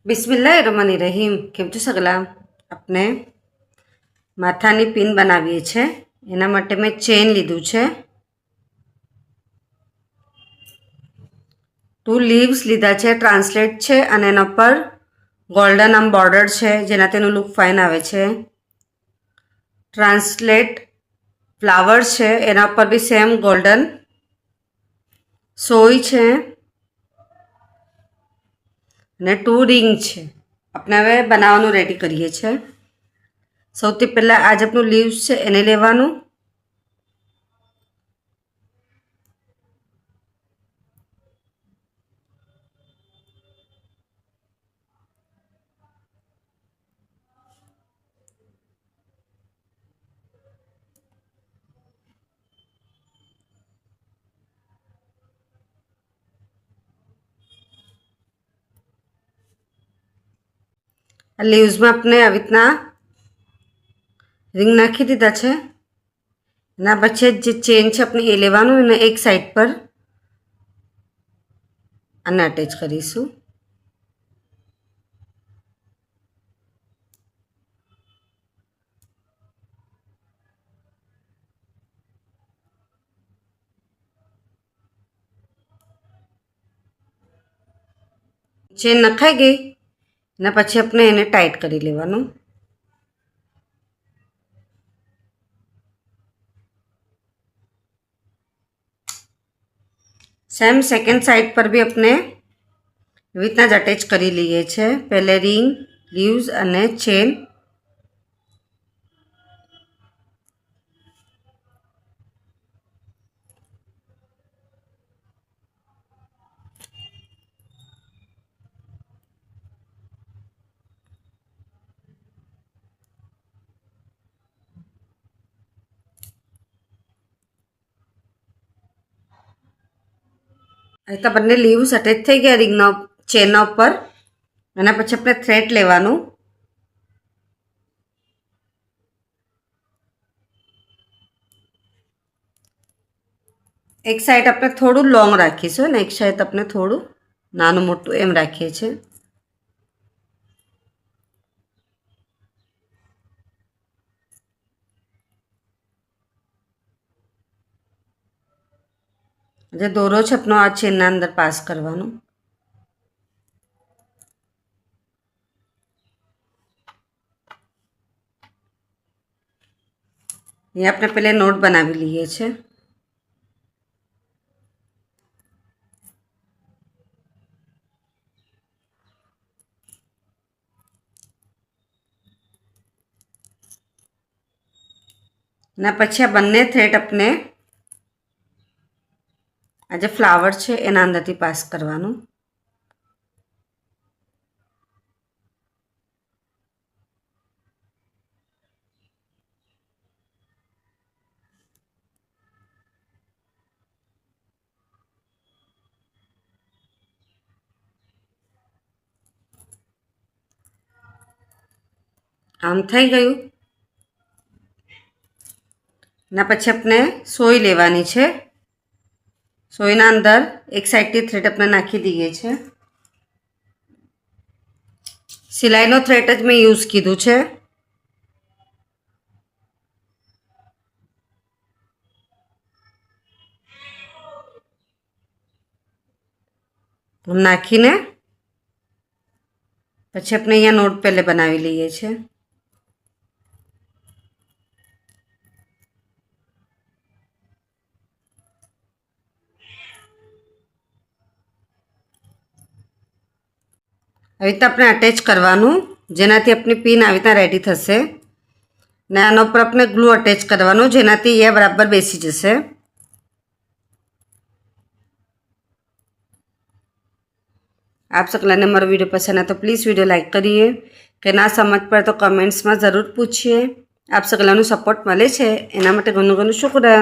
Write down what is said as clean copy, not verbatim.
બિસ્મિલ્લાહિર્રહમાનિર્રહીમ। કેમ છો સગલા? આપણે માથાની પિન બનાવીએ છીએ, એના માટે મેં ચેન લીધું છે, 2 લીવ્સ લીધા છે, ટ્રાન્સલેટ છે અને એના પર ગોલ્ડન આમ બોર્ડર છે જેનાથી એનું લુક ફાઇન આવે છે। ટ્રાન્સલેટ ફ્લાવર છે, એના પર બી સેમ ગોલ્ડન સોય છે અને 2 રિંગ છે। આપણે હવે બનાવવાનું રેડી કરીએ છીએ। સૌથી પહેલાં આ જે આપણું લીવ્સ છે એને લેવાનું, આ લીવ્સમાં આપણે આવી રીતના રિંગ નાખી દીધા છે। એના પછી જે ચેન છે આપણે એ લેવાનું અને એક સાઈડ પર આને અટેચ કરીશું। ચેન નખાઈ ગઈ એના પછી આપણે એને ટાઈટ કરી લેવાનું। સેમ સેકન્ડ સાइड पर भी अपने એવી રીતના જ અટેચ કરી લઈએ છીએ। પહેલે રિંગ, લીવ્સ અને ચેન। અહીં તો બંને લીવ્સ અટેચ થઈ ગયા રિંગના ચેનના ઉપર। એના પછી આપણે થ્રેડ લેવાનું, એક સાઈડ આપણે થોડું લોંગ રાખીશું અને એક સાઈડ આપણે થોડું નાનું મોટું એમ રાખીએ છીએ। જે દોરો છે આપણો આ ચેનના અંદર પાસ કરવાનો। અહીંયા આપણે પહેલે નોટ બનાવી લઈએ છીએ। અને પછી આ બંને થ્રેડ આપણે આ જે ફ્લાવર છે એના અંદરથી પાસ કરવાનું। આમ થઈ ગયું। એના પછી આપણે સોય લેવાની છે, સોયના અંદર એક સાઈડથી થ્રેડ આપણે નાખી દઈએ છીએ। સિલાઈનો થ્રેડ જ મેં યુઝ કીધું છે। નાખીને પછી આપણે અહીંયા નોટ પહેલે બનાવી લઈએ છીએ। આવી રીતે આપણે અટેચ કરવાનું જેનાથી આપણી પિન આવી રીતના રેડી થશે ને આના ઉપર આપણે ગ્લુ અટેચ કરવાનું જેનાથી એ બરાબર બેસી જશે। आप सकला ने मारो वीडियो पसंद है तो प्लीज़ वीडियो लाइक करिए, कि ना समझ पड़े तो कमेंट्स में ज़रूर पूछिए। आप सकलानु सपोर्ट मळे छे एना माटे घणुं घणुं शुक्रिया।